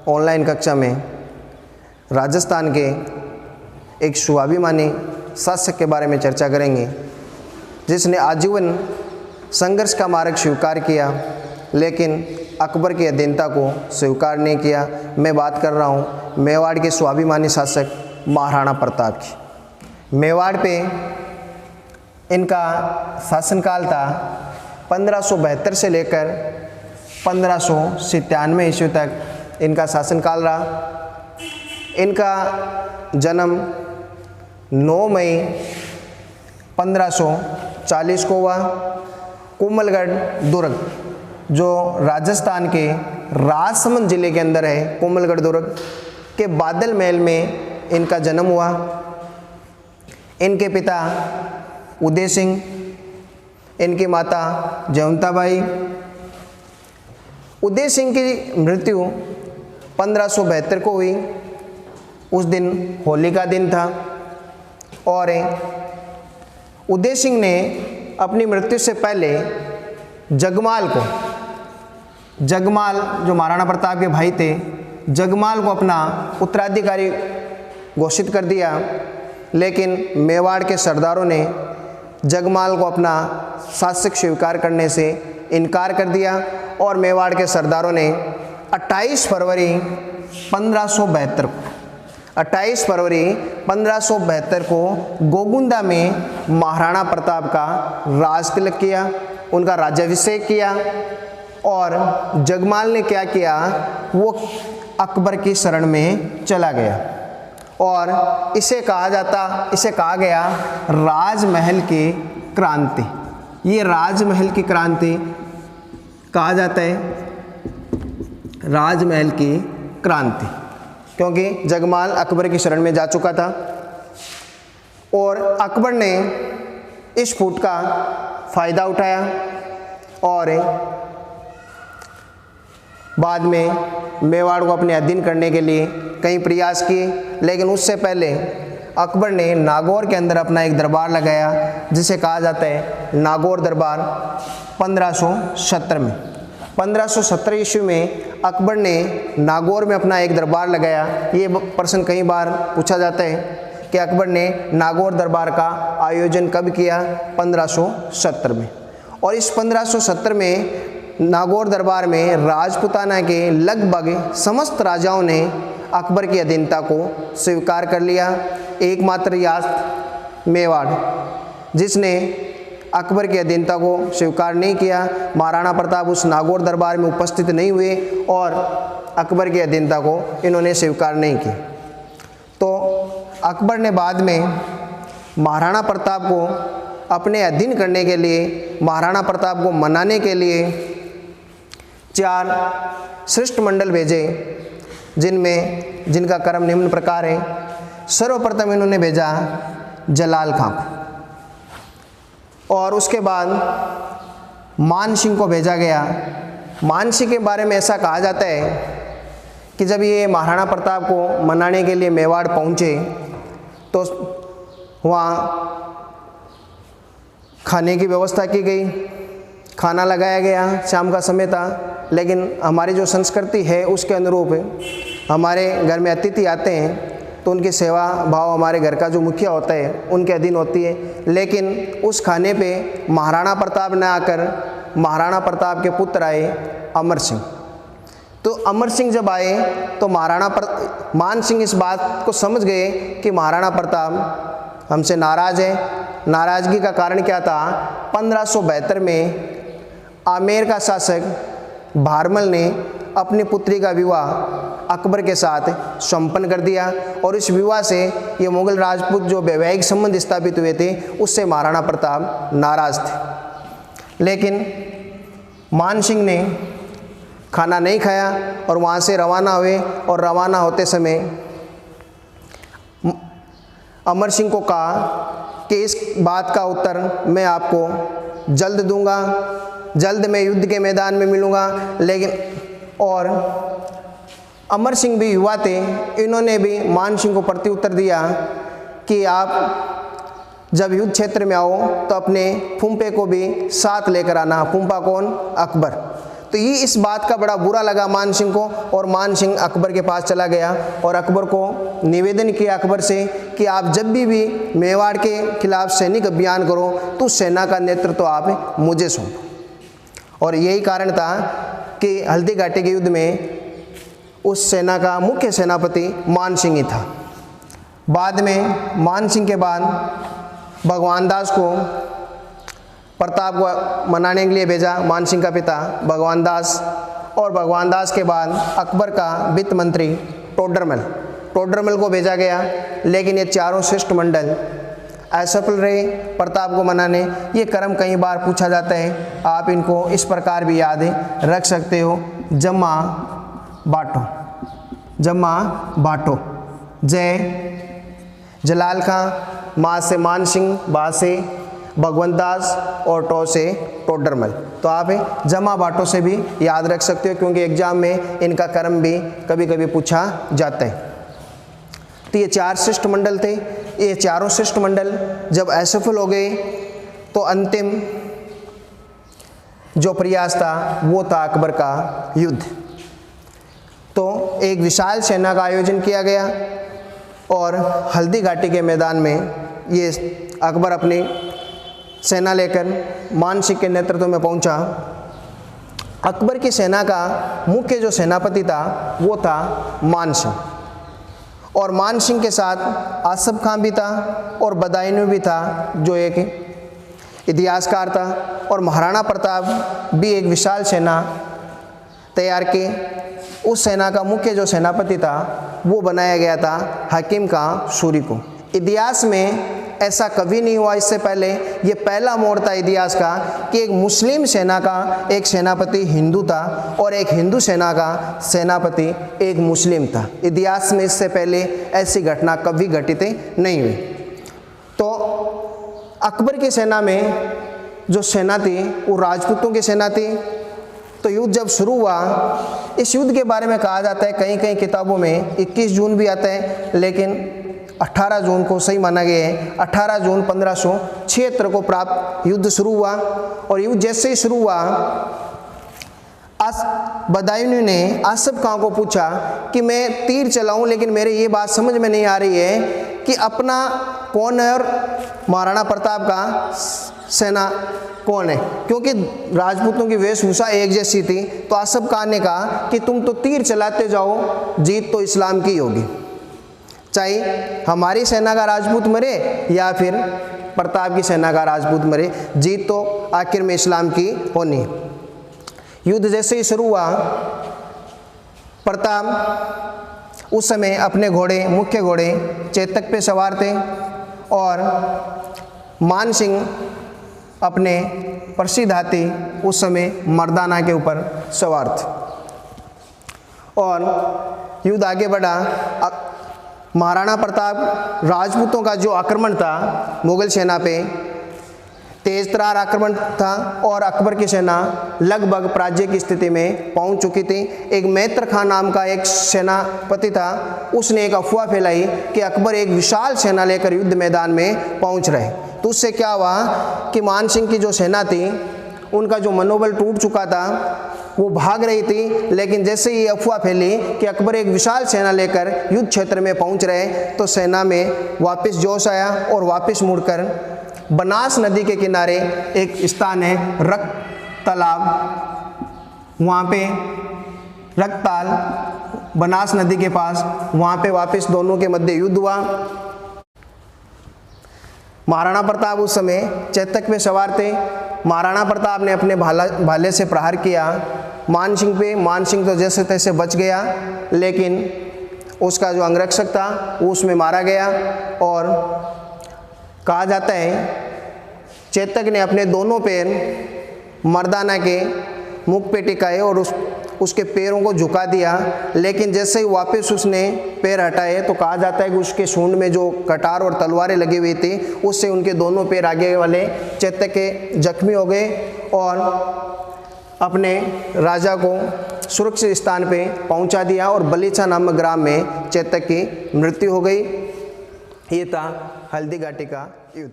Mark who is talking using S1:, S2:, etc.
S1: Online कक्षा में राजस्थान के एक स्वाभिमानी शासक के बारे में चर्चा करेंगे जिसने आजीवन संघर्ष का मार्ग स्वीकार किया लेकिन अकबर की अधीनता को स्वीकार नहीं किया। मैं बात कर रहा हूँ मेवाड़ के स्वाभिमानी शासक महाराणा प्रताप की। मेवाड़ पे इनका शासनकाल था 1572 से लेकर 1597 ईस्वी तक इनका शासनकाल रहा। इनका जन्म 9 मई 1540 को हुआ। कोमलगढ़ दुर्ग जो राजस्थान के राजसमंद जिले के अंदर है, कोमलगढ़ दुर्ग के बादल महल में इनका जन्म हुआ। इनके पिता उदय सिंह, इनकी माता जयवंताबाई। उदय सिंह की मृत्यु 1572 को हुई। उस दिन होली का दिन था और उदय सिंह ने अपनी मृत्यु से पहले जगमाल जो महाराणा प्रताप के भाई थे, जगमाल को अपना उत्तराधिकारी घोषित कर दिया। लेकिन मेवाड़ के सरदारों ने जगमाल को अपना शासक स्वीकार करने से इनकार कर दिया और मेवाड़ के सरदारों ने 28 फरवरी 1572 को गोगुंदा में महाराणा प्रताप का राज तिलक किया, उनका राज्याभिषेक किया। और जगमाल ने क्या किया, वो अकबर की शरण में चला गया और इसे कहा गया राजमहल की क्रांति। ये राजमहल की क्रांति कहा जाता है, राजमहल की क्रांति, क्योंकि जगमाल अकबर की शरण में जा चुका था और अकबर ने इस फूट का फायदा उठाया और बाद में मेवाड़ को अपने अधीन करने के लिए कई प्रयास किए। लेकिन उससे पहले अकबर ने नागौर के अंदर अपना एक दरबार लगाया जिसे कहा जाता है नागौर दरबार। 1570 में 1570 ईस्वी में अकबर ने नागौर में अपना एक दरबार लगाया। ये प्रश्न कई बार पूछा जाता है कि अकबर ने नागौर दरबार का आयोजन कब किया, 1570 में। और इस 1570 में नागौर दरबार में राजपूताना के लगभग समस्त राजाओं ने अकबर की अधीनता को स्वीकार कर लिया। एकमात्र रियासत मेवाड़ जिसने अकबर की अधीनता को स्वीकार नहीं किया। महाराणा प्रताप उस नागौर दरबार में उपस्थित नहीं हुए और अकबर की अधीनता को इन्होंने स्वीकार नहीं की। तो अकबर ने बाद में महाराणा प्रताप को अपने अधीन करने के लिए, महाराणा प्रताप को मनाने के लिए 4 शिष्टमंडल भेजे जिनका क्रम निम्न प्रकार है। सर्वप्रथम इन्होंने भेजा जलाल खां को और उसके बाद मान सिंह को भेजा गया। मान सिंह के बारे में ऐसा कहा जाता है कि जब ये महाराणा प्रताप को मनाने के लिए मेवाड़ पहुँचे तो वहाँ खाने की व्यवस्था की गई, खाना लगाया गया। शाम का समय था, लेकिन हमारी जो संस्कृति है उसके अनुरूप हमारे घर में अतिथि आते हैं तो उनकी सेवा भाव हमारे घर का जो मुखिया होता है उनके अधीन होती है। लेकिन उस खाने पे महाराणा प्रताप न आकर महाराणा प्रताप के पुत्र आए अमर सिंह। तो अमर सिंह जब आए तो मान सिंह इस बात को समझ गए कि महाराणा प्रताप हमसे नाराज़ है। नाराज़गी का कारण क्या था, 1572 में आमेर का शासक भारमल ने अपनी पुत्री का विवाह अकबर के साथ संपन्न कर दिया और इस विवाह से ये मुगल राजपूत जो वैवाहिक संबंध स्थापित हुए थे उससे महाराणा प्रताप नाराज़ थे। लेकिन मान सिंह ने खाना नहीं खाया और वहाँ से रवाना हुए और रवाना होते समय अमर सिंह को कहा कि इस बात का उत्तर मैं आपको जल्द दूंगा, जल्द मैं युद्ध के मैदान में मिलूंगा। लेकिन और अमर सिंह भी युवा थे, इन्होंने भी मान सिंह को प्रत्युत्तर दिया कि आप जब युद्ध क्षेत्र में आओ तो अपने फूंपे को भी साथ लेकर आना। फूंपा कौन? अकबर। तो ये इस बात का बड़ा बुरा लगा मान सिंह को, और मान सिंह अकबर के पास चला गया और अकबर को निवेदन किया अकबर से कि आप जब भी मेवाड़ के खिलाफ सैनिक अभियान करो तो सेना का नेतृत्व आप मुझे सौंपो। और यही कारण था कि हल्दी घाटी के युद्ध में उस सेना का मुख्य सेनापति मान सिंह ही था। बाद में मान सिंह के बाद भगवान दास को प्रताप को मनाने के लिए भेजा, मान सिंह का पिता भगवान दास, और भगवान दास के बाद अकबर का वित्त मंत्री टोडरमल को भेजा गया। लेकिन ये चारों शिष्टमंडल असफल रहे प्रताप को मनाने। ये क्रम कई बार पूछा जाता है, आप इनको इस प्रकार भी याद रख सकते हो, जमा बाटो, जय जलाल खां, माँ से मान सिंह, बा से भगवंत दास और टो से टोडरमल। तो आप जमा बाटों से भी याद रख सकते हो, क्योंकि एग्जाम में इनका क्रम भी कभी कभी पूछा जाता है। तो ये चार शिष्टमंडल थे। ये चारों शिष्टमंडल जब असफल हो गए तो अंतिम जो प्रयास था वो था अकबर का युद्ध। तो एक विशाल सेना का आयोजन किया गया और हल्दी घाटी के मैदान में ये अकबर अपनी सेना लेकर मान सिंह के नेतृत्व में पहुंचा। अकबर की सेना का मुख्य जो सेनापति था वो था मान सिंह, और मान सिंह के साथ आसफ खां भी था और बदायूं भी था जो एक इतिहासकार था, और महाराणा प्रताप भी एक विशाल सेना तैयार की। उस सेना का मुख्य जो सेनापति था वो बनाया गया था हकीम खां सूरी को। इतिहास में ऐसा कभी नहीं हुआ इससे पहले, ये पहला मोड़ था इतिहास का कि एक मुस्लिम सेना का एक सेनापति हिंदू था और एक हिंदू सेना का सेनापति एक मुस्लिम था। इतिहास में इससे पहले ऐसी घटना कभी घटित नहीं हुई। तो अकबर की सेना में जो सेना थी वो राजपूतों की सेना थी। तो युद्ध जब शुरू हुआ, इस युद्ध के बारे में कहा जाता है कई कई किताबों में 21 जून भी आता है, लेकिन 18 जून को सही माना गया है। 18 जून 1576 को प्राप्त युद्ध शुरू हुआ, और युद्ध जैसे ही शुरू हुआ बदायूं ने आसफ खां को पूछा कि मैं तीर चलाऊं, लेकिन मेरे ये बात समझ में नहीं आ रही है कि अपना कौन है और महाराणा प्रताप का सेना कौन है, क्योंकि राजपूतों की वेशभूषा एक जैसी थी। तो आसफ खां ने कहा कि तुम तो तीर चलाते जाओ, जीत तो इस्लाम की होगी, चाहे हमारी सेना का राजपूत मरे या फिर प्रताप की सेना का राजपूत मरे, जीत तो आखिर में इस्लाम की होनी। युद्ध जैसे ही शुरू हुआ, प्रताप उस समय अपने घोड़े, मुख्य घोड़े चेतक पे सवार थे, और मान सिंह अपने प्रसिद्ध हाथी उस समय मर्दाना के ऊपर सवार थे। और युद्ध आगे बढ़ा। महाराणा प्रताप राजपूतों का जो आक्रमण था मुगल सेना पे, तेज तरार आक्रमण था, और अकबर की सेना लगभग पराजय की स्थिति में पहुंच चुकी थी। एक मैत्र खां नाम का एक सेनापति था, उसने एक अफवाह फैलाई कि अकबर एक विशाल सेना लेकर युद्ध मैदान में पहुंच रहे। तो उससे क्या हुआ कि मान सिंह की जो सेना थी उनका जो मनोबल टूट चुका था, वो भाग रही थी। लेकिन जैसे ही अफवाह फैली कि अकबर एक विशाल सेना लेकर युद्ध क्षेत्र में पहुंच रहे, तो सेना में वापस जोश आया और वापस मुड़कर बनास नदी के किनारे एक स्थान है रक्त तालाब, वहाँ पे रक्ताल बनास नदी के पास, वहाँ पे वापस दोनों के मध्य युद्ध हुआ। महाराणा प्रताप उस समय चेतक पे सवार थे। महाराणा प्रताप ने अपने भाले से प्रहार किया मान सिंह पे। मान सिंह तो जैसे तैसे बच गया, लेकिन उसका जो अंगरक्षक था वो उसमें मारा गया। और कहा जाता है चेतक ने अपने दोनों पैर मर्दाना के मुख पे टिकाए और उसके पैरों को झुका दिया। लेकिन जैसे ही वापस उसने पैर हटाए तो कहा जाता है कि उसके सूंड में जो कटार और तलवारें लगी हुई थी उससे उनके दोनों पैर आगे वाले चेतक के जख्मी हो गए और अपने राजा को सुरक्षित स्थान पे पहुंचा दिया और बलीचा नामक ग्राम में चेतक की मृत्यु हो गई। ये था हल्दी घाटी का युद्ध।